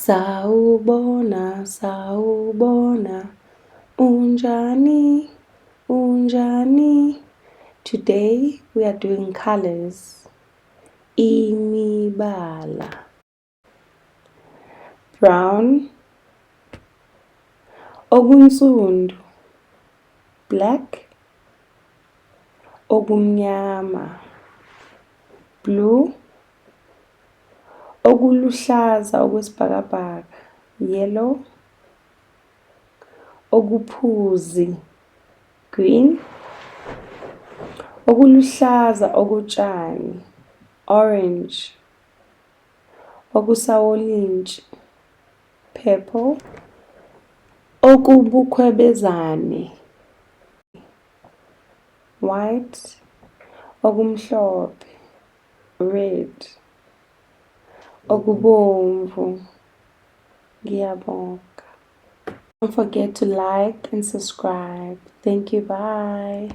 Sawubona, sawubona, unjani, unjani. Today we are doing colors. Imibala. Brown, okunsundu, black, okumnyama, blue, okuluhlaza okwesibhakabhaka, yellow, okuphuzi, green, okuluhlaza okotshani, orange, okusawolintshi, purple, okubukhwebezane, white, okumhlophe, red, okubomvu. Ngiyabonga. Don't forget to like and subscribe. Thank you. Bye.